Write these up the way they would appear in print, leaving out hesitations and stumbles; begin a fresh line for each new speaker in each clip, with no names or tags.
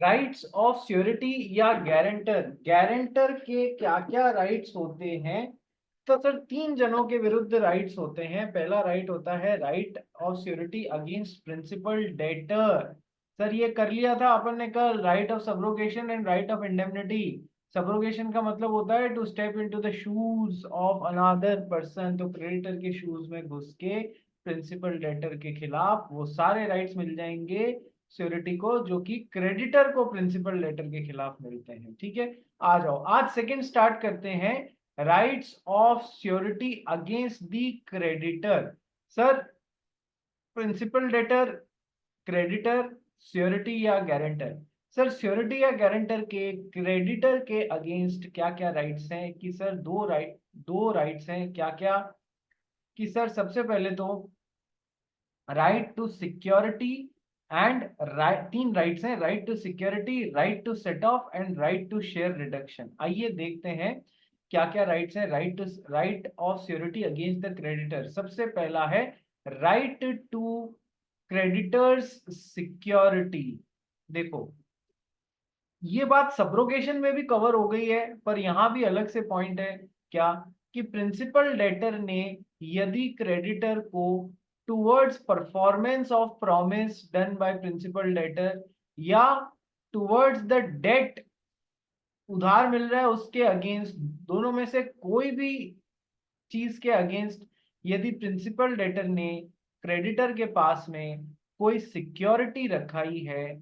Rights of surety या guarantor, guarantor के क्या क्या राइट्स होते हैं? तो सर तीन जनों के विरुद्ध राइट्स होते हैं। पहला राइट होता है right of surety against principal debtor. Sir ये कर लिया था अपन ने कल, right of subrogation and right of indemnity. Subrogation का मतलब होता है to step into the shoes of another person, तो क्रेडिटर के शूज में घुस के प्रिंसिपल डेटर के खिलाफ वो सारे राइट्स मिल जाएंगे श्योरिटी को, जो कि क्रेडिटर को प्रिंसिपल डेटर के खिलाफ मिलते हैं। ठीक है, आ जाओ आज सेकंड स्टार्ट करते हैं। Rights of surety against the creditor. Sir principal debtor, creditor, surety या गारंटर। सर श्योरिटी या गारंटर के क्रेडिटर के अगेंस्ट क्या क्या राइट्स हैं? कि सर दो राइट्स हैं। क्या क्या? कि सर सबसे पहले तो right to security and right, तीन राइट्स हैं, right to security, right to set off and right to share reduction. आइए देखते हैं क्या क्या राइट्स हैं। Right of security against the creditor, सबसे पहला है राइट टू क्रेडिटर्स सिक्योरिटी। देखो ये बात सब्रोगेशन में भी कवर हो गई है, पर यहां भी अलग से पॉइंट है। क्या? कि प्रिंसिपल डेटर ने यदि क्रेडिटर को towards performance of promise done by principal debtor या टुवर्ड्स द डेट उधार मिल रहा है उसके अगेंस्ट, दोनों में से कोई भी चीज के अगेंस्ट यदि प्रिंसिपल डेटर ने क्रेडिटर के पास में कोई सिक्योरिटी रखाई है,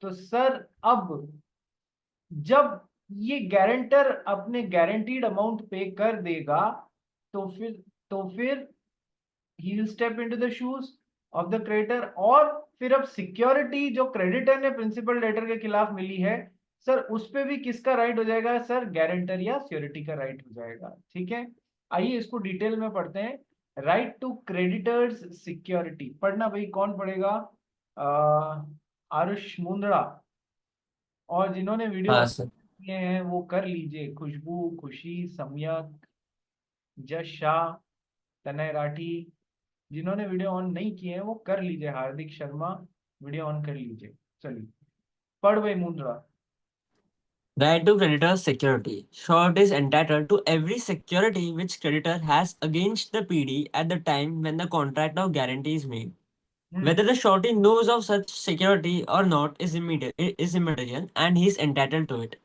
तो सर अब जब ये गारंटर अपने गारंटीड अमाउंट पे कर देगा, तो फिर तो फिर he will step into the shoes of the creditor. और फिर अब सिक्योरिटी जो क्रेडिटर ने प्रिंसिपल डेटर के खिलाफ मिली है, सर उस पे भी किसका राइट हो जाएगा? सर गारंटर या श्योरिटी का राइट हो जाएगा। ठीक है, आइए इसको डिटेल में पढ़ते हैं। राइट टू क्रेडिटर्स सिक्योरिटी पढ़ना भाई, कौन पढ़ेगा? आरुष मुंद्रा। और जिन्होंने वीडियो
हाँ
ऑन
सर।
किए हैं वो कर लीजिए, खुशबू, खुशी, सम्यक, जश शाह, तनय राठी। जिन्होंने वीडियो ऑन नहीं किए हैं वो कर लीजिए, हार्दिक शर्मा वीडियो ऑन कर लीजिए। चलिए पढ़ भाई Mundra.
Right to creditor's security. Short is entitled to every security which creditor has against the PD at the time when the contract of guarantee is made. Whether
hmm,
the shorty knows of such security or not is immaterial, and he is entitled to it.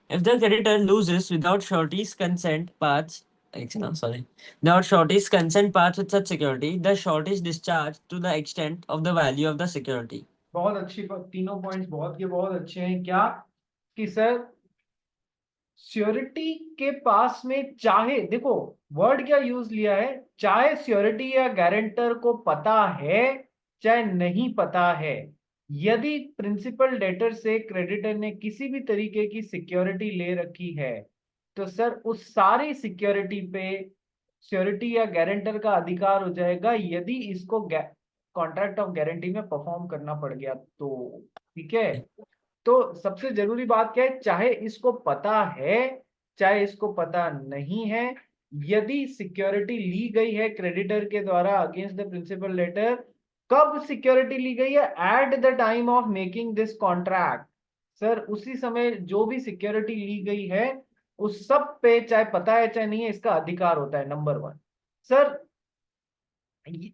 If the creditor loses without shorty's consent parts, without shorty's consent parts with such security, the shorty is discharged to the extent of the value of the security.
बहुत अच्छी तीनों points बहुत के बहुत अच्छे हैं। क्या? कि सर श्योरिटी के पास में चाहे, देखो वर्ड क्या यूज लिया है, चाहे श्योरिटी या गारंटर को पता है चाहे नहीं पता है, यदि प्रिंसिपल डेटर से क्रेडिटर ने किसी भी तरीके की सिक्योरिटी ले रखी है, तो सर उस सारी सिक्योरिटी पे श्योरिटी या गारंटर का अधिकार हो जाएगा, यदि इसको कॉन्ट्रैक्ट ऑफ गारंटी में परफॉर्म करना पड़ गया तो। ठीक है, तो सबसे जरूरी बात क्या है? चाहे इसको पता है चाहे इसको पता नहीं है, यदि सिक्योरिटी ली गई है क्रेडिटर के द्वारा अगेंस्ट द प्रिंसिपल लेटर, कब सिक्योरिटी ली गई है? At the time of making this contract. Sir उसी समय जो भी सिक्योरिटी ली गई है उस सब पे चाहे पता है चाहे नहीं है इसका अधिकार होता है, नंबर वन। सर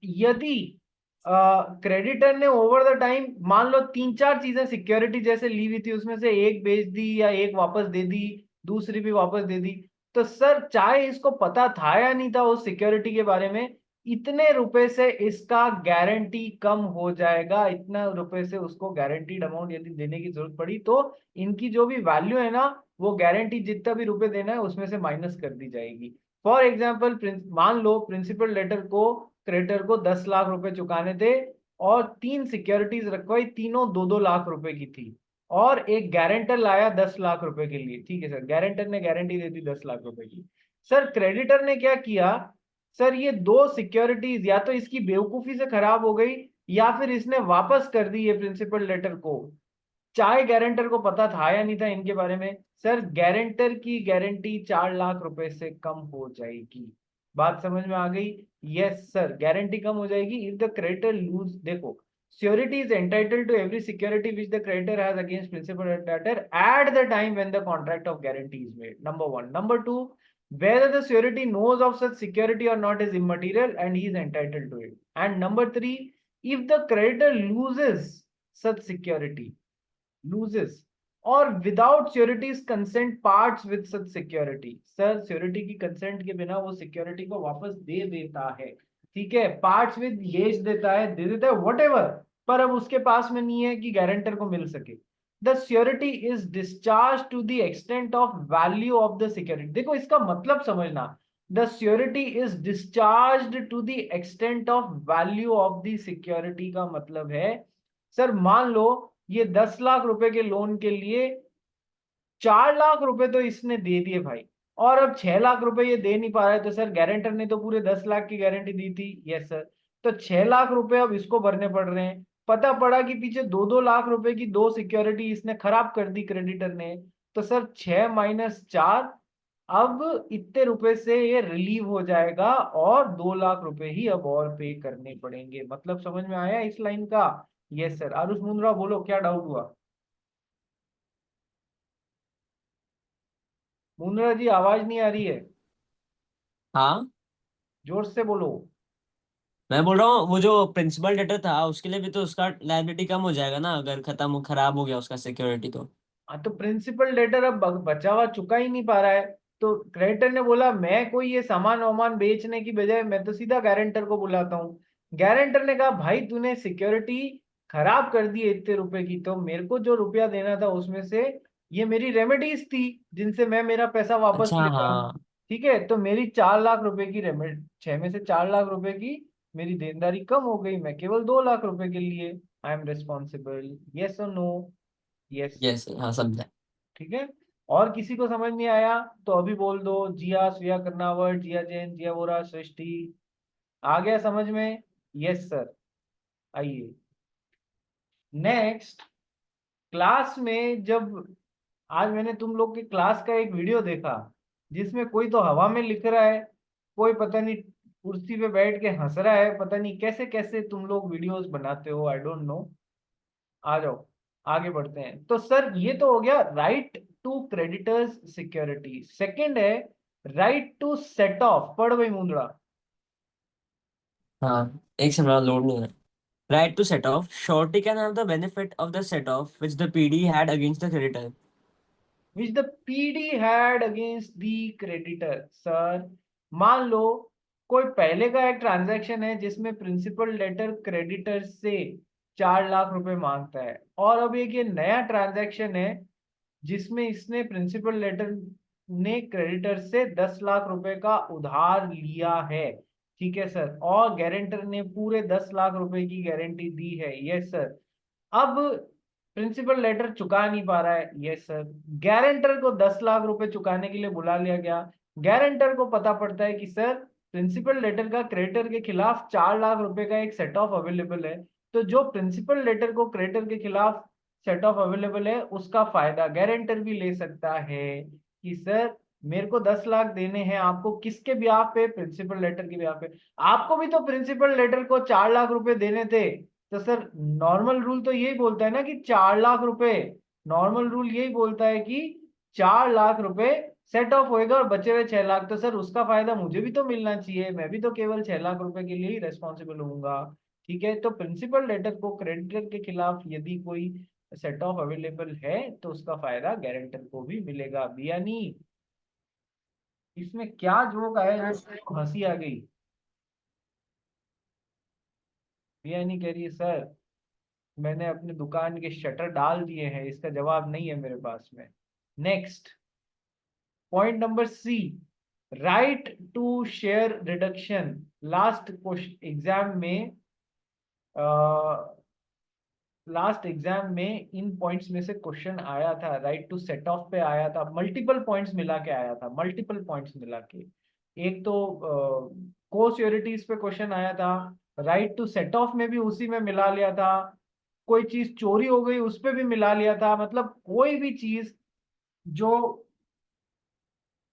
यदि क्रेडिटर ने ओवर द टाइम मान लो तीन चार चीजें सिक्योरिटी जैसे ली हुई थी, उसमें से एक बेच दी या एक वापस दे दी, दूसरी भी वापस दे दी, तो सर चाहे इसको पता था या नहीं था उस सिक्योरिटी के बारे में, इतने रुपए से इसका गारंटी कम हो जाएगा। इतना रुपए से उसको गारंटीड अमाउंट यदि देने की जरूरत पड़ी तो इनकी जो भी वैल्यू है ना, वो गारंटी जितना भी रुपए देना है उसमें से माइनस कर दी जाएगी। फॉर एग्जाम्पल मान लो प्रिंसिपल लेटर को क्रेडिटर को 10 लाख रुपए चुकाने थे और तीन सिक्योरिटीज रखवाई, तीनों 2-2 लाख रुपए की थी, और एक गारंटर लाया 10 लाख रुपए के लिए। ठीक है सर, गारंटर ने गारंटी दे दी 10 लाख रुपए की। सर क्रेडिटर ने क्या किया? सर ये दो सिक्योरिटीज या तो इसकी बेवकूफी से खराब हो गई या फिर इसने वापस कर दी ये प्रिंसिपल लेटर को, चाहे गारंटर को पता था या नहीं था इनके बारे में। सर गारंटर की गारंटी 4 लाख रुपए से कम हो जाएगी। बात समझ में आ गई? यस सर, गारंटी कम हो जाएगी इफ द क्रेडिटर लूज। देखो Surety is entitled to every security which the creditor has against principal and debtor at the time when the contract of guarantee is made. Number one. Number two, whether the surety knows of such security or not is immaterial and he is entitled to it. And number three, if the creditor loses such security, loses or without surety's consent parts with such security, sir surety की consent के बिना वो security को वापस दे देता है, ठीक है, पार्ट्स विद बेच देता है, दे देता है whatever, पर अब उसके पास में नहीं है कि गारंटर को मिल सके, the surety is discharge to the extent of value of the security. देखो इसका मतलब समझना, the surety is discharge to the extent of value of the security का मतलब है, सर मान लो ये 10 लाख रुपए के लोन के लिए 4 लाख रुपए तो इसने दे दिए भाई, और अब 6 लाख रुपए ये दे नहीं पा रहा है, तो सर गारंटर ने तो पूरे 10 लाख की गारंटी दी थी, यस सर, तो 6 लाख रुपए अब इसको भरने पड़ रहे हैं। पता पड़ा कि पीछे 2-2 लाख रुपए की दो सिक्योरिटी इसने खराब कर दी क्रेडिटर ने, तो सर 6 - 4, अब इतने रुपए से ये रिलीव हो जाएगा और 2 लाख रुपए ही अब और पे करने पड़ेंगे। मतलब समझ में आया इस लाइन का? Yes sir. आरुष मुंद्रा बोलो क्या डाउट हुआ? मुंद्रा जी आवाज नहीं आ रही है,
हाँ,
जोर से बोलो।
मैं बोल रहा हूँ वो जो प्रिंसिपल डेटर था उसके लिए भी तो उसका लायबिलिटी कम हो जाएगा ना, अगर खत्म खराब हो गया उसका सिक्योरिटी तो।
हाँ तो प्रिंसिपल डेटर अब बचा हुआ चुका ही नहीं पा रहा है, तो क्रेडिटर ने बोला मैं कोई ये सामान वामान बेचने की बजाय मैं तो सीधा गारंटर को बुलाता हूँ। गारंटर ने कहा भाई तूने सिक्योरिटी खराब कर दी है इतने रुपए की, तो मेरे को जो रुपया देना था उसमें से ये मेरी रेमेडीज थी जिनसे मैं मेरा पैसा वापस
अच्छा
लेता हूँ,
हाँ।
ठीक है, तो मेरी 4 लाख रुपए की रेमेडी, 6 में से 4 लाख रुपए की मेरी देनदारी कम हो गई, मैं केवल 2 लाख रुपए के लिए आई एम रिस्पॉन्सिबल, यस और नो? यस।
यस, हाँ समझा।
ठीक है। और किसी को समझ नहीं आया तो अभी बोल दो, जिया, श्रेया कर्नावट, जिया जैन, जिया वोरा, सृष्टि, आ गया समझ में? Yes sir. आइए नेक्स्ट। क्लास में जब आज मैंने तुम लोग के क्लास का एक वीडियो देखा जिसमें कोई तो हवा में लिख रहा है, कोई पता नहीं कुर्सी पे बैठ के हंस रहा है, पता नहीं कैसे कैसे तुम लोग वीडियोस बनाते हो, आई डोंट नो। आ जाओ आगे बढ़ते हैं। तो सर ये तो हो गया right to creditors security. Second है राइट टू सेट ऑफ। पढ़ भाई मुंदड़ा।
हाँ, एक से लोड नहीं है। Right to set off, surety can have the benefit of the set off which the PD had against the creditor.
Which the PD had against the creditor. Sir मान लो कोई पहले का एक ट्रांजैक्शन है जिसमें प्रिंसिपल लेटर क्रेडिटर से 4 लाख रुपए मांगता है, और अब एक ये नया ट्रांजैक्शन है जिसमें इसने प्रिंसिपल लेटर ने क्रेडिटर से 10 लाख रुपए का उधार लिया है, ठीक है सर, और गारंटर ने पूरे 10 लाख रुपए की गारंटी दी है, यस सर। अब प्रिंसिपल लेटर चुका नहीं पा रहा है, यस सर, गारंटर को 10 लाख रुपए चुकाने के लिए बुला लिया गया। गारंटर को पता पड़ता है कि सर प्रिंसिपल लेटर का क्रेडिटर के खिलाफ 4 लाख रुपए का एक सेट ऑफ अवेलेबल है, तो जो प्रिंसिपल लेटर को क्रेडिटर के खिलाफ सेट ऑफ अवेलेबल है उसका फायदा गारंटर भी ले सकता है कि सर मेरे को 10 लाख देने हैं आपको, किसके ब्याह पे? प्रिंसिपल लेटर के ब्याह पे। आपको भी तो प्रिंसिपल लेटर को 4 लाख रुपए देने थे, तो सर नॉर्मल रूल तो यही बोलता है ना कि 4 लाख रुपए, नॉर्मल रूल यही बोलता है कि 4 लाख रुपए सेट ऑफ होएगा और बचे हुए 6 लाख, तो सर उसका फायदा मुझे भी तो मिलना चाहिए, मैं भी तो केवल 6 लाख रुपए के लिए ही रेस्पॉन्सिबल होऊंगा, ठीक है। तो प्रिंसिपल लेटर को क्रेडिटर के खिलाफ यदि कोई सेट ऑफ अवेलेबल है तो उसका फायदा गारंटर को भी मिलेगा। बियानी इसमें क्या जोक आया जो हंसी आ गई? बियानी कह रही है सर मैंने अपनी दुकान के शटर डाल दिए हैं, इसका जवाब नहीं है मेरे पास में। Next point number C, right to share reduction. Last question exam में, लास्ट एग्जाम में इन पॉइंट्स में से क्वेश्चन आया था, राइट टू सेट ऑफ पे आया था, मल्टीपल पॉइंट्स मिला के आया था, मल्टीपल पॉइंट्स मिला के। एक तो को सिक्योरिटीज पे क्वेश्चन आया था, राइट टू सेट ऑफ में भी उसी में मिला लिया था, कोई चीज चोरी हो गई उस पे भी मिला लिया था, मतलब जो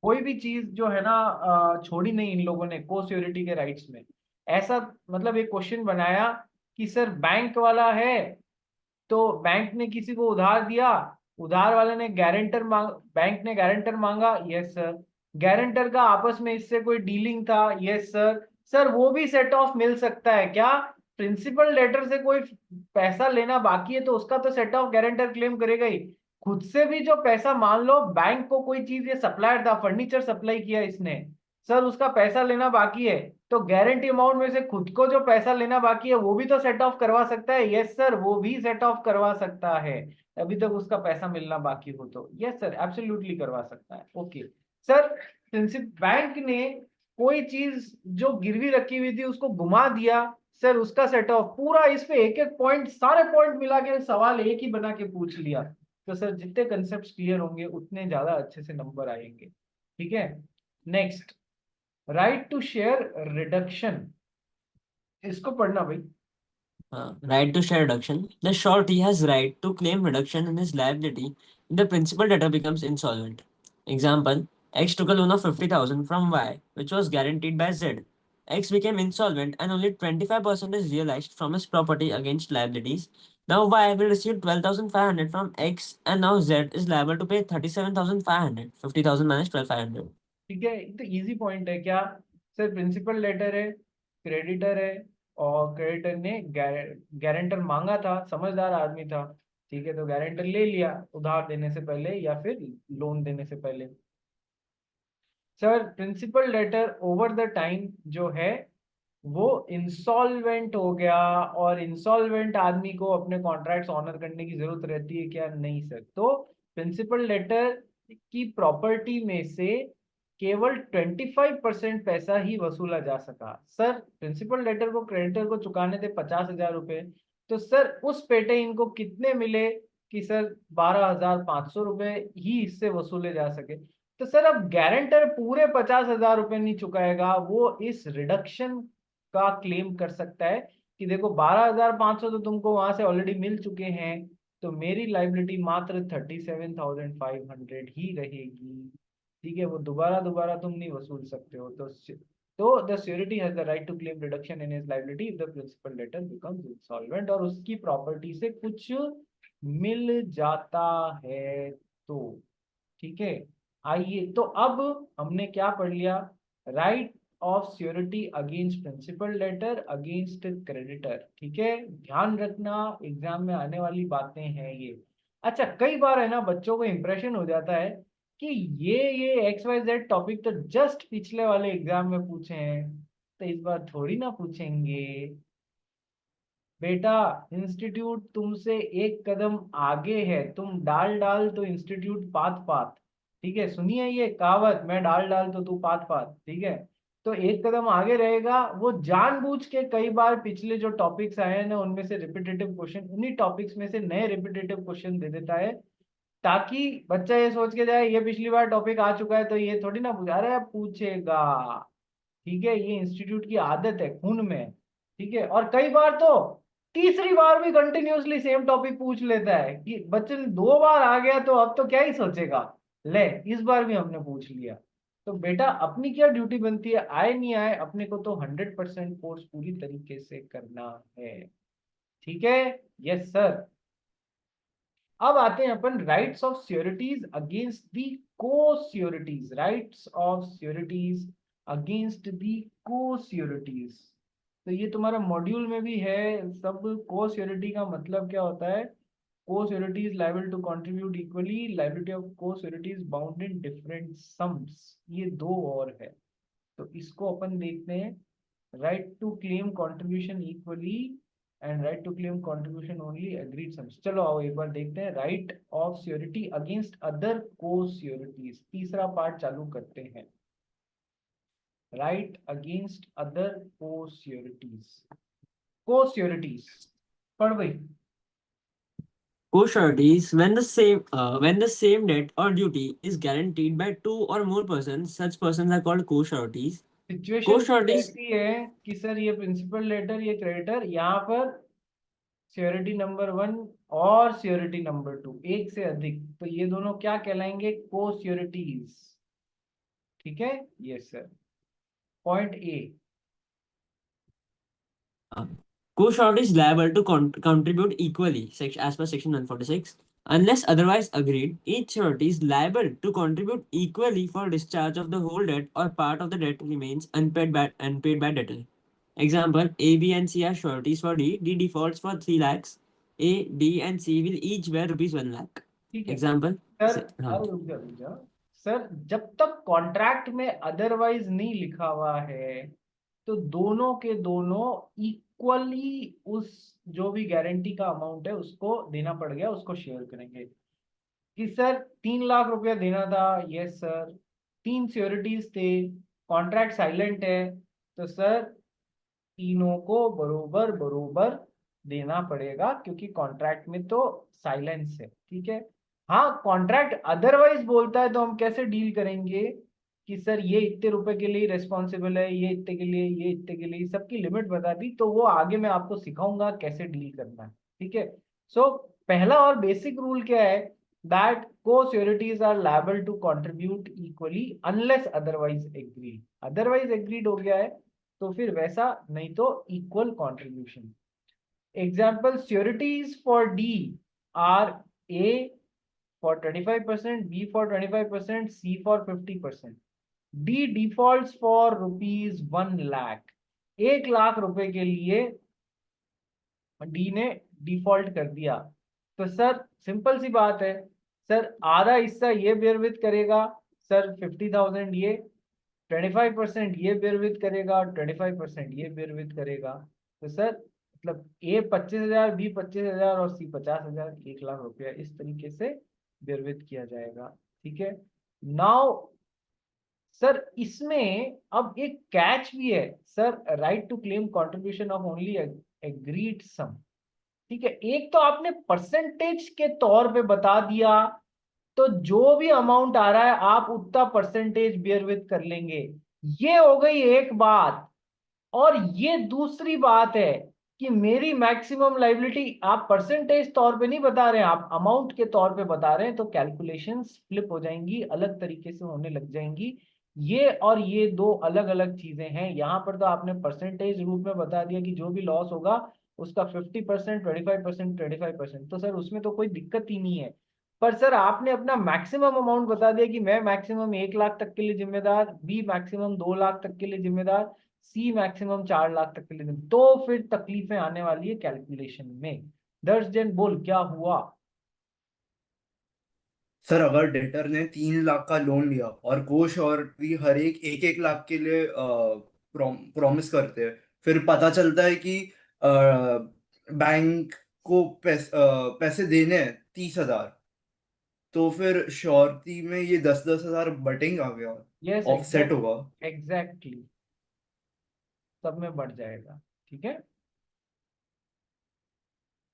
कोई भी चीज जो है ना छोड़ी नहीं इन लोगों ने को सिक्योरिटी के राइट्स में। ऐसा मतलब एक क्वेश्चन बनाया कि सर बैंक वाला है, तो बैंक ने किसी को उधार दिया, उधार वाले ने गारंटर मांग, बैंक ने गारंटर मांगा, यस सर। गारंटर का आपस में इससे कोई डीलिंग था, यस सर। सर वो भी सेट ऑफ मिल सकता है क्या? प्रिंसिपल लेटर से कोई पैसा लेना बाकी है तो उसका तो सेट ऑफ गारंटर क्लेम करेगा ही। खुद से भी जो पैसा, मान लो बैंक को कोई चीज, ये सप्लायर था, फर्नीचर सप्लाई किया इसने, सर उसका पैसा लेना बाकी है, तो गारंटी अमाउंट में से खुद को जो पैसा लेना बाकी है वो भी तो सेट ऑफ करवा सकता है, यस सर, वो भी सेट ऑफ करवा सकता है। अभी तक उसका पैसा मिलना बाकी हो तो यस सर, एब्सोल्युटली करवा सकता है। ओके सर, प्रिंसिप बैंक ने कोई चीज जो गिरवी रखी हुई थी उसको घुमा दिया, सर उसका सेट ऑफ, पूरा इस पे एक एक पॉइंट, सारे पॉइंट मिला के सवाल एक ही बना के पूछ लिया, तो सर जितने कंसेप्ट क्लियर होंगे उतने ज्यादा अच्छे से नंबर आएंगे। ठीक है, next, right to share reduction, इसको पढ़ना भाई।
Right to share reduction. The shorty has right to claim reduction in his liability if the principal debtor becomes insolvent. Example: X took a loan of 50,000 from Y, which was guaranteed by Z. X became insolvent and only 25% is realized from his property against liabilities. Now Y will receive 12,500 from X and now Z is liable to pay 37,500. 50,000 minus 12,500.
ठीक है, तो easy point है क्या? Sir principal letter है, creditor है, और creditor ने guarantor मांगा था, समझदार आदमी था, ठीक है, तो गारंटर ले लिया उधार देने से पहले या फिर लोन देने से पहले। Sir principal debtor over the time जो है वो इंसॉल्वेंट हो गया, और इंसॉल्वेंट आदमी को अपने कॉन्ट्रैक्ट्स ऑनर करने की जरूरत रहती है क्या? नहीं सर। तो प्रिंसिपल लेटर की प्रॉपर्टी में से केवल 25% पैसा ही वसूला जा सका। सर प्रिंसिपल लेटर को क्रेडिटर को चुकाने थे 50,000 रुपए, तो सर उस पेटे इनको कितने मिले कि सर 12,500 रुपए ही इससे वसूले जा सके। तो सर अब गारंटर पूरे 50,000 रुपए नहीं चुकाएगा, वो इस रिडक्शन का क्लेम कर सकता है कि देखो 12,500 तो तुमको वहां से ऑलरेडी मिल चुके हैं, तो मेरी लाइबिलिटी मात्र 37,500 ही रहेगी। ठीक है, वो दोबारा दोबारा तुम नहीं वसूल सकते हो। तो the surety has the right to claim reduction in his liability if the principal debtor becomes insolvent, और उसकी प्रॉपर्टी से कुछ मिल जाता है तो। ठीक है, आइए तो अब हमने क्या पढ़ लिया? Right of surety against principal debtor against creditor. ठीक है, ध्यान रखना एग्जाम में आने वाली बातें हैं ये। अच्छा, कई बार है ना बच्चों को इंप्रेशन हो जाता है कि ये एक्स वाई जेड टॉपिक तो जस्ट पिछले वाले एग्जाम में पूछे हैं, तो इस बार थोड़ी ना पूछेंगे। बेटा इंस्टीट्यूट तुमसे एक कदम आगे है, तुम डाल डाल तो इंस्टीट्यूट पात पात। ठीक है, सुनिए ये कहावत, मैं डाल डाल तो तू पात पात। ठीक है, तो एक कदम आगे रहेगा, वो जानबूझ के कई बार पिछले जो टॉपिक्स आए हैं ना उनमें से रिपीटेटिव क्वेश्चन, उन्हीं टॉपिक्स में से नए रिपीटेटिव क्वेश्चन दे देता है, ताकि बच्चा ये सोच के जाए ये पिछली बार टॉपिक आ चुका है तो ये थोड़ी ना पूछा, अरे पूछेगा। ठीक है, ये इंस्टीट्यूट की आदत है, खून में है। ठीक है, और कई बार तो तीसरी बार भी कंटिन्यूअसली सेम टॉपिक पूछ लेता है कि बच्चे ने 2 बार आ गया तो अब तो क्या ही सोचेगा, ले इस बार भी हमने पूछ लिया। तो बेटा अपनी क्या ड्यूटी बनती है, आए नहीं आए अपने को तो 100% कोर्स पूरी तरीके से करना है। ठीक है, यस सर। अब आते हैं अपन rights of sureties against the co-sureties, rights of sureties against the co-sureties. तो ये तुम्हारा मॉड्यूल में भी है सब। को श्योरिटी का मतलब क्या होता है? Co-surety is liable to contribute equally, liability of co-surety is bound in different sums, ये दो और है। तो इसको अपन देखते हैं, right to claim contribution equally and right to claim contribution only agreed sums. चलो आओ एक बार देखते हैं, right of surety against other co-sureties, तीसरा पार्ट चालू करते हैं। Right against other co-sureties, co-sureties पढ़ भाई।
Co-sureties, when the same debt or duty is guaranteed by two or more persons, such persons are called co-sureties.
Situation कुछ
Co-sureties,
ऐसी है कि सर ये प्रिंसिपल लेटर, ये creditor, यहाँ पर श्योरिटी नंबर 1 और श्योरिटी नंबर 2 एक से अधिक, तो ये दोनों क्या कहलाएंगे? को श्योरिटीज। ठीक है, yes sir. Point A.
Co-surety is liable to contribute equally, as per section 146. Unless otherwise agreed, each surety is liable to contribute equally for discharge of the whole debt or part of the debt remains unpaid by debtor. Example: A, B, and C are sureties for D. D defaults for 3 lakhs. A, B, and C will each bear rupees 1 lakh.
ठीक है
Example.
Sir.
हाँ.
अब रुक जाओ sir, जब तक contract में otherwise नहीं लिखा हुआ है तो दोनों के दोनों इक्वली उस जो भी गारंटी का अमाउंट है उसको देना पड़ गया, उसको शेयर करेंगे। कि सर 3 लाख रुपया देना था, यस सर, 3 सिक्योरिटीज थे, कॉन्ट्रैक्ट साइलेंट है, तो सर तीनों को बरोबर बरोबर देना पड़ेगा क्योंकि कॉन्ट्रैक्ट में तो साइलेंस है। ठीक है। हाँ, कॉन्ट्रैक्ट अदरवाइज बोलता है तो हम कैसे डील करेंगे कि सर ये इतने रुपए के लिए रिस्पॉन्सिबल है, ये इतने के लिए, ये इतने के लिए, सबकी लिमिट बता दी, तो वो आगे मैं आपको सिखाऊंगा कैसे डील करना है। ठीक है। सो पहला और बेसिक रूल क्या है, that co-sureties are liable to contribute equally unless otherwise agreed। Otherwise agreed हो गया है तो फिर वैसा, नहीं तो equal contribution. Example, sureties for D are A for 25%, B for 25%, C for 50%। D defaults for ₹1 lakh. 1 lakh रुपए के लिए डी ने डिफॉल्ट कर दिया, तो सर सिंपल सी बात है, सर आधा हिस्सा ये बेयर विथ करेगा, सर 50,000 ये, 25% ये बेयर विथ करेगा, 25% ये बेयर विथ करेगा। तो सर मतलब ए 25,000, बी 25,000 और सी 50,000, 1 लाख रुपया इस तरीके से बेयर विथ किया जाएगा। ठीक है। नाउ सर इसमें अब एक कैच भी है sir, right to claim contribution of only agreed sum. ठीक है। एक तो आपने परसेंटेज के तौर पे बता दिया, तो जो भी अमाउंट आ रहा है आप उतना परसेंटेज बेयर विथ कर लेंगे, ये हो गई एक बात। और ये दूसरी बात है कि मेरी मैक्सिमम लाइबिलिटी आप परसेंटेज तौर पे नहीं बता रहे हैं, आप अमाउंट के तौर पे बता रहे हैं, तो कैलकुलेशंस फ्लिप हो जाएंगी, अलग तरीके से होने लग जाएंगी। ये और ये दो अलग अलग चीजें हैं। यहाँ पर तो आपने परसेंटेज रूप में बता दिया कि जो भी लॉस होगा उसका 50%, 25%, 25%, तो सर उसमें तो कोई दिक्कत ही नहीं है। पर सर आपने अपना मैक्सिमम अमाउंट बता दिया कि मैं मैक्सिमम 1 लाख तक के लिए जिम्मेदार, बी मैक्सिमम 2 लाख तक के लिए जिम्मेदार, सी मैक्सिमम 4 लाख तक के लिए, तो फिर तकलीफें आने वाली है कैलकुलेशन में। दर्श जैन बोल क्या हुआ।
सर अगर डेटर ने 3 लाख का लोन लिया और कोष और भी हर एक एक लाख के लिए प्रॉमिस करते हैं, फिर पता चलता है कि बैंक को पैसे देने हैं 30,000, तो फिर श्योरिटी में ये 10-10 हजार बटेंगे आगे और
यस
ऑफसेट होगा।
एग्जैक्टली, सब में बढ़ जाएगा। ठीक है।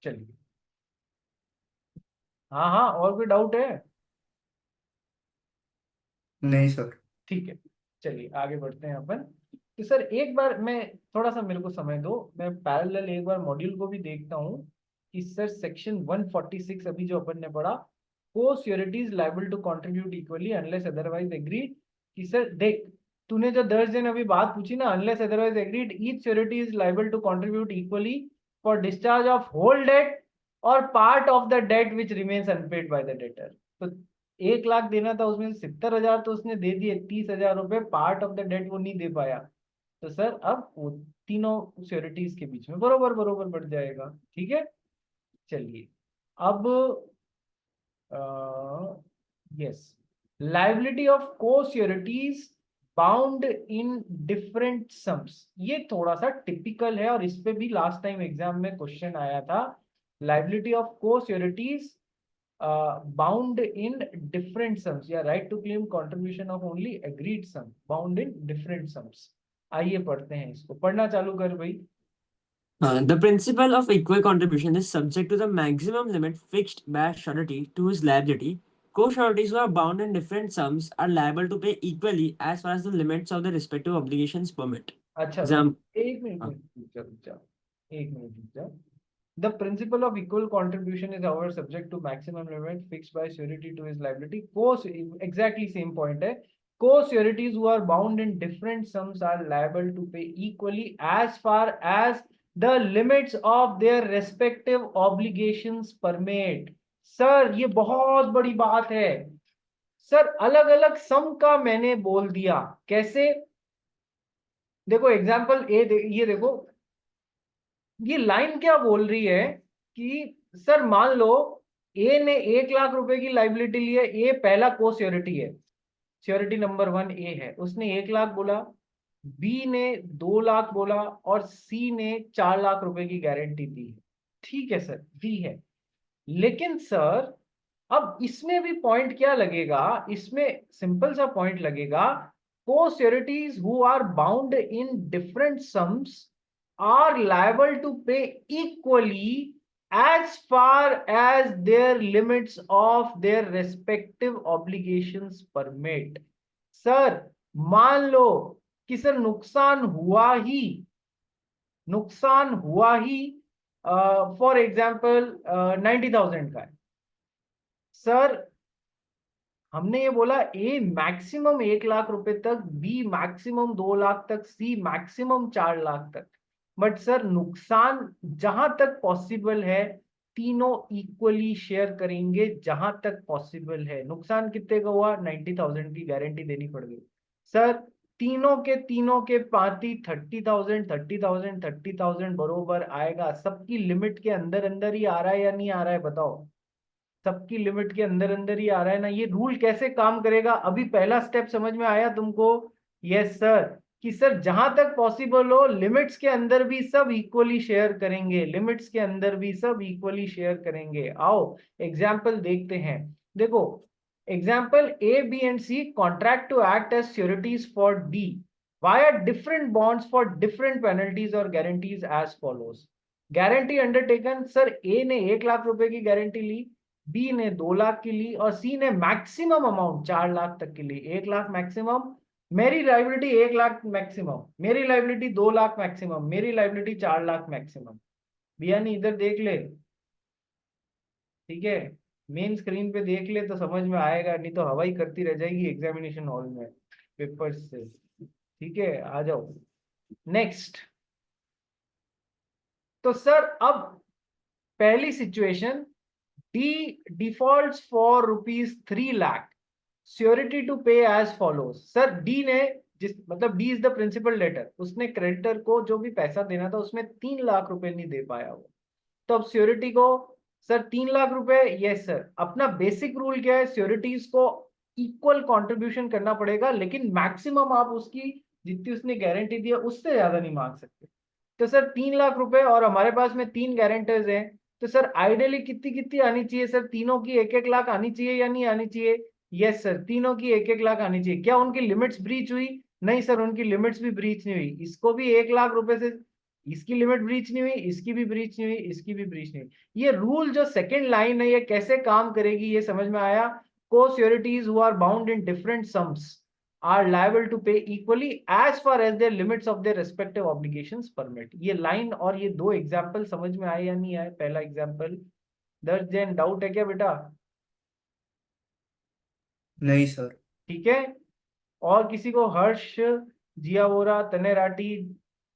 चलिए, हाँ हाँ, और कोई डाउट है?
नहीं सर।
ठीक है, चलिए आगे बढ़ते हैं अपन। तो सर एक बार मैं, थोड़ा सा मेरे को समय दो, मैं पैरेलल एक बार मॉड्यूल को भी देखता हूँ कि सर सेक्शन 146 अभी जो अपन ने पढ़ा, co-sureties liable to contribute equally unless otherwise agreed. कि सर देख, तूने जो 10 दिन अभी बात पूछी ना, unless otherwise agreed each surety is liable to contribute equally for discharge of whole debt और part of the debt which remains unpaid by the debtor. तो 1 लाख देना था, उसमें से 70,000 तो उसने दे दिए, 30,000 रुपए पार्ट ऑफ द डेट वो नहीं दे पाया, तो सर अब वो तीनों श्योरिटीज के बीच में बरोबर बरोबर बढ़ जाएगा। ठीक है। चलिए अब यस, लाइबिलिटी ऑफ को sureties bound in different sums, ये थोड़ा सा टिपिकल है और इस पे भी लास्ट टाइम एग्जाम में क्वेश्चन आया था। लाइबिलिटी ऑफ को sureties bound in different sums या right to claim contribution of only agreed sum bound in different sums। आइए पढ़ते हैं इसको, पढ़ना चालू कर भाई।
The principle of equal contribution is subject to the maximum limit fixed by a surety to his liability. Co-sureties who are bound in different sums are liable to pay equally as far as the limits of their respective obligations permit.
अच्छा
Example.
एक minute रुक जा, एक minute रुक जा। The principle of equal contribution is however subject to maximum limit fixed by surety to his liability। exactly same point है। Co-sureties who are bound in different sums are liable to pay equally as far as the limits of their respective obligations permit. Sir ये बहुत बड़ी बात है sir, अलग अलग सम का मैंने बोल दिया। कैसे? देखो एग्जाम्पल ए ये देखो, ये लाइन क्या बोल रही है कि सर मान लो ए ने 1 लाख रुपए की लाइबिलिटी ली है, ए पहला को श्योरिटी है, श्योरिटी नंबर 1 ए है, उसने 1 लाख बोला, बी ने 2 लाख बोला और सी ने 4 लाख रुपए की गारंटी दी है। ठीक है सर, दी है। लेकिन सर अब इसमें भी पॉइंट क्या लगेगा, इसमें सिंपल सा पॉइंट लगेगा, co-sureties who are bound in different sums are liable to pay equally as far as their limits of their respective obligations permit। Sir मान लो कि सर नुकसान हुआ ही फॉर एग्जाम्पल 90,000 का है। सर हमने ये बोला ए मैक्सिमम 1 लाख रुपए तक, बी मैक्सिमम 2 लाख तक, सी मैक्सिमम 4 लाख तक। बट सर नुकसान जहां तक पॉसिबल है तीनों इक्वली शेयर करेंगे, जहां तक पॉसिबल है। नुकसान कितने का हुआ? 90,000 की गारंटी देनी पड़ गई। सर तीनों के पार्टी 30,000 30,000 30,000 बरोबर आएगा। सबकी लिमिट के अंदर अंदर ही आ रहा है या नहीं आ रहा है बताओ? सबकी लिमिट के अंदर अंदर ही आ रहा है ना। ये रूल कैसे काम करेगा? अभी पहला स्टेप समझ में आया तुमको? यस सर, कि सर जहां तक पॉसिबल हो लिमिट्स के अंदर भी सब इक्वली शेयर करेंगे, लिमिट्स के अंदर भी सब इक्वली शेयर करेंगे। आओ एग्जाम्पल देखते हैं। देखो example A B and C contract to act as sureties for D via different bonds for different penalties or guarantees as follows। Guarantee undertaken, sir A ने 1 लाख रुपए की गारंटी ली, बी ने 2 लाख की ली और सी ने मैक्सिमम अमाउंट 4 लाख तक की ली। 1 लाख मैक्सिमम, मेरी लाइबिलिटी 1 लाख मैक्सिमम, मेरी लाइबिलिटी 2 लाख मैक्सिमम, मेरी लाइबिलिटी 4 लाख मैक्सिमम। भैया नहीं इधर देख ले, ठीक है, मेन स्क्रीन पे देख ले तो समझ में आएगा, नहीं तो हवाई करती रह जाएगी एग्जामिनेशन हॉल में पेपर्स से। ठीक है आ जाओ नेक्स्ट। तो सर अब पहली situation, D defaults for ₹3 lakh, surety to pay as follows. Sir D ने मतलब D is the principal debtor, उसने क्रेडिटर को जो भी पैसा देना था उसमें 3 लाख रुपए नहीं दे पाया वो, तो अब श्योरिटी को सर 3 लाख रुपए। यस सर, अपना बेसिक रूल क्या है, श्योरिटीज को इक्वल कंट्रीब्यूशन करना पड़ेगा, लेकिन मैक्सिमम आप उसकी जितनी उसने गारंटी दी है उससे ज्यादा नहीं मांग सकते। तो सर 3 लाख रुपए और हमारे पास में 3 गारंटर्स हैं, तो सर आइडियली कितनी कितनी आनी चाहिए सर? तीनों की 1-1 लाख आनी चाहिए या नहीं आनी चाहिए? यस सर, तीनों की 1-1 लाख आनी चाहिए। क्या उनकी लिमिट्स ब्रीच हुई? नहीं सर, उनकी लिमिट्स भी ब्रीच नहीं हुई। इसको भी 1 लाख रुपए से, इसकी लिमिट ब्रीच नहीं हुई, इसकी भी ब्रीच नहीं हुई, इसकी भी ब्रीच नहीं हुई। ये रूल जो सेकंड लाइन है ये कैसे काम करेगी ये समझ में आया? co-sureties who are bound in different sums are liable to pay equally as far as their limits of their respective obligations permit। ये लाइन और ये दो एग्जाम्पल समझ में आए या नहीं आए? पहला एग्जाम्पल दर्ज जैन डाउट है क्या बेटा?
नहीं सर।
ठीक है, और किसी को? हर्ष, जिया वोरा, तने राठी,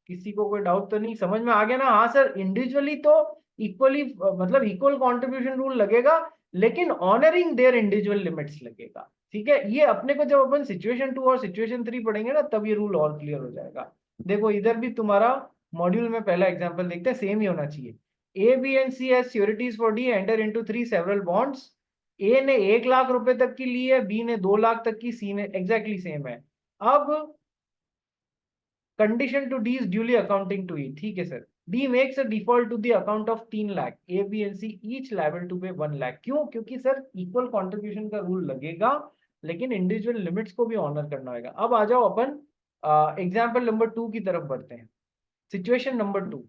किसी को कोई डाउट तो नहीं? समझ में आ गया ना? हाँ सर, इंडिविजुअली तो इक्वली मतलब इक्वल कंट्रीब्यूशन रूल लगेगा, लेकिन ऑनरिंग देयर इंडिविजुअल लिमिट्स लगेगा। ठीक है, ये अपने को जब अपन सिचुएशन 2 और सिचुएशन 3 पढ़ेंगे ना तब ये रूल और क्लियर हो जाएगा। देखो इधर भी तुम्हारा मॉड्यूल में पहला एग्जाम्पल देखते हैं, सेम ही होना चाहिए। A B and C as sureties for D enter into 3 several bonds. A ने 1 लाख रुपए तक की ली है, बी ने 2 लाख तक की, सी ने एग्जैक्टली सेम है। अब condition two D is duly accounting to E. ठीक है sir, D makes a default to the account of 3 lakh, A B and C each liable to pay 1 lakh. क्यों? क्योंकि सर इक्वल कंट्रीब्यूशन का रूल लगेगा, लेकिन individual limits को भी honour करना होगा। अब आ जाओ अपन एग्जाम्पल नंबर 2 की तरफ बढ़ते हैं। सिचुएशन नंबर 2,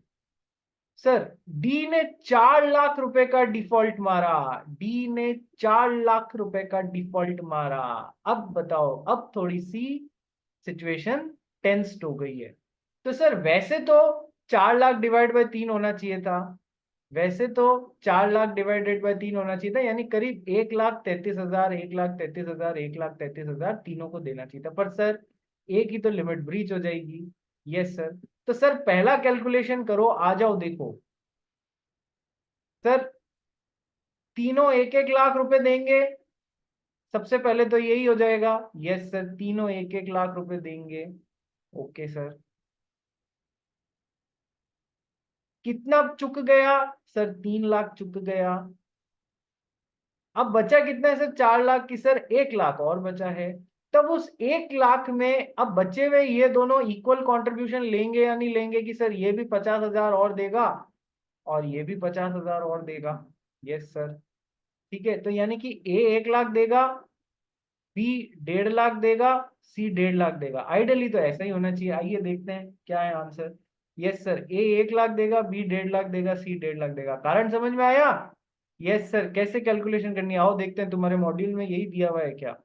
सर डी ने 4 लाख रुपए का डिफॉल्ट मारा, डी ने 4 लाख रुपए का डिफॉल्ट मारा। अब बताओ, अब थोड़ी सी सिचुएशन टेंस्ड हो गई है। तो सर वैसे तो 4 लाख डिवाइड बाय 3 होना चाहिए था, वैसे तो 4 लाख डिवाइडेड बाय 3 होना चाहिए था, यानी करीब 1,33,000 1,33,000 1,33,000 तीनों को देना चाहिए था। पर सर एक ही तो लिमिट ब्रीच हो जाएगी, यस सर। तो सर पहला कैलकुलेशन करो, आ जाओ देखो सर, तीनों 1-1 लाख रुपए देंगे, सबसे पहले तो यही हो जाएगा। यस सर, तीनों 1-1 लाख रुपए देंगे। Okay sir. कितना चुक गया सर? 3 लाख चुक गया। अब बचा कितना है सर? 4 लाख की सर 1 लाख और बचा है। तब उस 1 लाख में अब बचे हुए ये दोनों इक्वल कंट्रीब्यूशन लेंगे या नहीं लेंगे कि सर ये भी 50,000 और देगा और ये भी 50,000 और देगा? Yes sir. ठीक है, तो यानी कि ए 1 लाख देगा, बी 1.5 लाख देगा, सी 1.5 लाख देगा। आइडियली तो ऐसा ही होना चाहिए। आइए देखते हैं क्या है आंसर। यस सर, ए 1 लाख देगा, बी 1.5 लाख देगा, सी 1.5 लाख देगा। कारण समझ में आया? Yes sir. कैसे कैलकुलेशन करनी है आओ देखते हैं, तुम्हारे मॉड्यूल में यही दिया हुआ है क्या?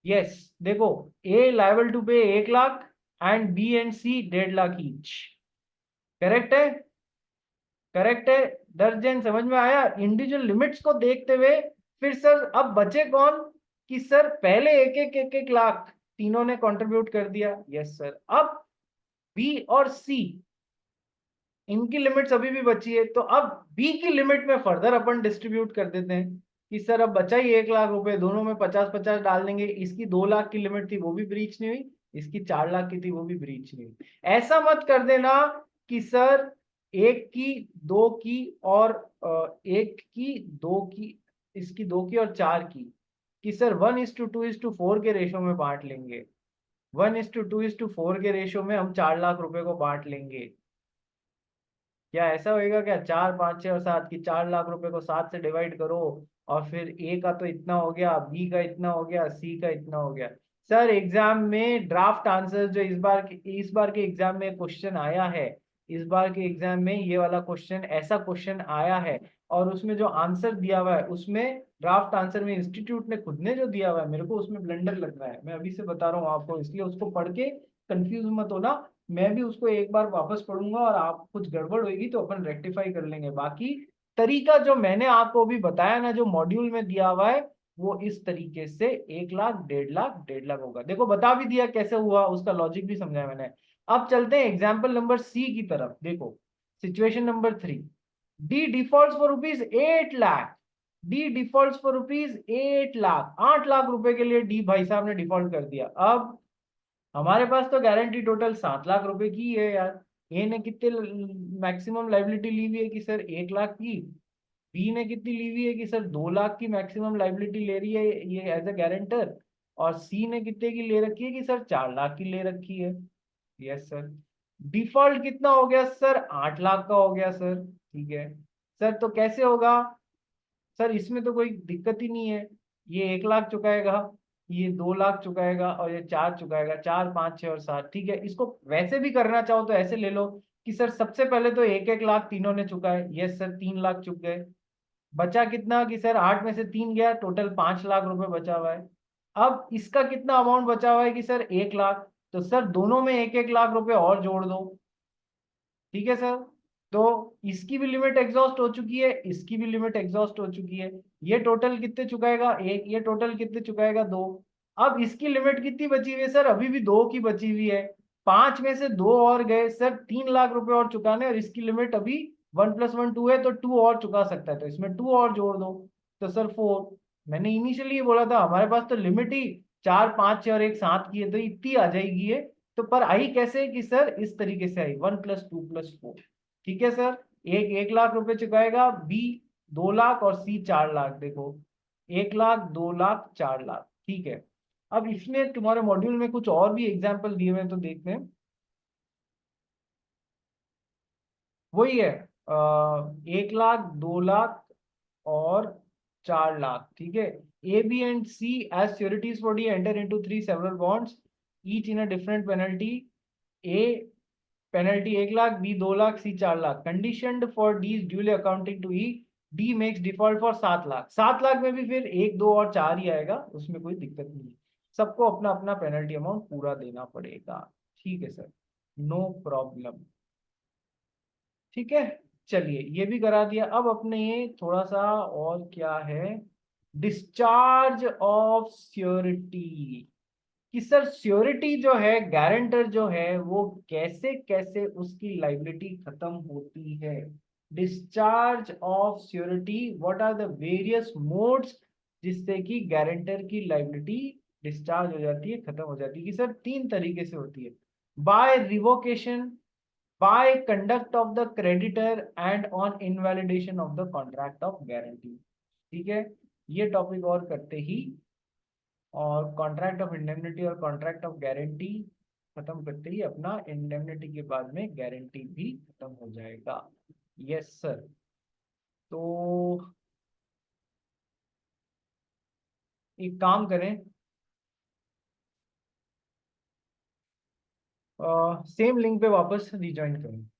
यस देखो, ए liable to pay 1 lakh and B and C 1.5 lakh each. Correct है? करेक्ट है। दर्जन समझ में आया? इंडिविजुअल लिमिट्स को देखते हुए फिर सर अब बचे कौन कि सर पहले 1-1 लाख तीनों ने कंट्रीब्यूट कर दिया। Yes sir. अब बी और सी, इनकी लिमिट्स अभी भी बची है, तो अब बी की लिमिट में फर्दर अपन डिस्ट्रीब्यूट कर देते हैं कि सर अब बचा ही 1 लाख रुपए, दोनों में 50-50 डाल देंगे। इसकी 2 लाख की लिमिट थी वो भी ब्रीच नहीं हुई, इसकी 4 लाख की थी वो भी ब्रीच नहीं हुई। ऐसा मत कर देना कि सर एक की, दो की और एक की, दो की, इसकी दो की और चार की, कि सर 1:2:4 के रेशो में बांट लेंगे। 1:2:4 के रेशो में हम 4 लाख रुपए को बांट लेंगे। क्या ऐसा होएगा क्या? 4, 5, 6 और 7 की 4 लाख रुपए को 7 से डिवाइड करो और फिर ए का तो इतना हो गया, बी का इतना हो गया, सी का इतना हो गया। सर एग्जाम में ड्राफ्ट आंसर जो इस बार के एग्जाम में क्वेश्चन आया है, इस बार के एग्जाम में ये वाला क्वेश्चन, ऐसा क्वेश्चन आया है और उसमें जो आंसर दिया हुआ है उसमें ड्राफ्ट आंसर में इंस्टीट्यूट ने खुद ने जो दिया हुआ है, मेरे को उसमें ब्लंडर लग रहा है। मैं अभी से बता रहा हूँ आपको, इसलिए उसको पढ़ के कंफ्यूज मत होना। मैं भी उसको एक बार वापस पढ़ूंगा और आप कुछ गड़बड़ होगी तो अपन रेक्टिफाई कर लेंगे। बाकी तरीका जो मैंने आपको अभी बताया ना, जो मॉड्यूल में दिया हुआ है, वो इस तरीके से 1 लाख, 1.5 लाख, 1.5 लाख होगा। देखो बता भी दिया कैसे हुआ, उसका लॉजिक भी समझाया मैंने। अब चलते हैं एग्जाम्पल नंबर सी की तरफ। देखो situation number 3, D default for rupees 8 lakh. D default for rupees 8 lakh, 8 lakh रुपए के लिए डी भाई साहब ने डिफॉल्ट कर दिया। अब हमारे पास तो गारंटी टोटल 7 लाख रुपए की है यार। ए ने कितने मैक्सिमम लाइबिलिटी ली हुई है कि सर 1 लाख की, बी ने कितनी ली हुई है कि सर 2 लाख की मैक्सिमम लाइबिलिटी ले रही है ये एज अ गारंटर, और सी ने कितने की ले रखी है कि सर 4 लाख की ले रखी है। Yes sir. डिफॉल्ट कितना हो गया सर? 8 लाख का हो गया सर। ठीक है सर, तो कैसे होगा सर? इसमें तो कोई दिक्कत ही नहीं है। ये 1 लाख चुकाएगा, ये 2 लाख चुकाएगा और ये 4 चुकाएगा। 4, 5, 6 और 7। ठीक है, इसको वैसे भी करना चाहो तो ऐसे ले लो कि सर सबसे पहले तो 1-1 लाख तीनों ने चुकाए। यस सर, 3 लाख चुक गए। बचा कितना कि सर 8 में से 3 गया, टोटल 5 लाख रुपए बचा हुआ है। अब इसका कितना अमाउंट बचा हुआ है कि सर 1 लाख, तो सर दोनों में 1-1 लाख रुपए और जोड़ दो। ठीक है सर। तो इसकी भी लिमिट एग्जॉस्ट हो चुकी है, इसकी भी लिमिट एग्जॉस्ट हो चुकी है। ये टोटल कितने चुकाएगा? 1। ये टोटल कितने चुकाएगा? 2। अब इसकी लिमिट कितनी बची हुई है सर? अभी भी 2 की बची हुई है। 5 में से 2 और गए सर, 3 लाख रुपए और चुकाने, और इसकी लिमिट अभी 1+1 2 है, तो 2 और चुका सकता है, तो इसमें 2 और जोड़ दो। तो सर 4। मैंने इनिशियली बोला था हमारे पास तो लिमिट ही 4, 5, 6 और एक 7 की है, तो इतनी आ जाएगी ये। तो पर आई कैसे कि सर इस तरीके से आई, 1+2+4। ठीक है सर। एक 1 लाख रुपए चुकाएगा, बी 2 लाख और सी 4 लाख। देखो 1 लाख, 2 लाख, 4 लाख। ठीक है। अब इसमें तुम्हारे मॉड्यूल में कुछ और भी एग्जाम्पल दिए हुए हैं तो देखते हैं। वही है 1 लाख, 2 लाख और 4 लाख। ठीक है। A B and C as securities for D enter into 3 several bonds each in a different penalty. A penalty 1 lakh, B 2 lakh, C 4 lakh. Conditioned for D duly accounting to E, D makes default for 7 lakh. 7 lakh में भी फिर 1, 2 और 4 ही आएगा, उसमें कोई दिक्कत नहीं है। सबको अपना अपना पेनल्टी अमाउंट पूरा देना पड़ेगा। ठीक है सर, नो प्रॉब्लम। ठीक है, चलिए ये भी करा दिया। अब अपने ये थोड़ा सा और क्या है, डिस्चार्ज ऑफ श्योरिटी। कि सर श्योरिटी जो है, गारंटर जो है, वो कैसे कैसे उसकी लाइबिलिटी खत्म होती है। Discharge of surety, what are the various modes जिससे कि गारंटर की लाइबिलिटी डिस्चार्ज हो जाती है, खत्म हो जाती है। कि सर 3 तरीके से होती है, by revocation, by conduct of the creditor and on invalidation of the contract of guarantee. ठीक है, ये टॉपिक और करते ही और कॉन्ट्रैक्ट ऑफ इंडेमनिटी और कॉन्ट्रैक्ट ऑफ गारंटी खत्म करते ही अपना इंडेमनिटी के बाद में गारंटी भी खत्म हो जाएगा। Yes sir. तो एक काम करें, सेम लिंक पे वापस रिज्वाइन करें।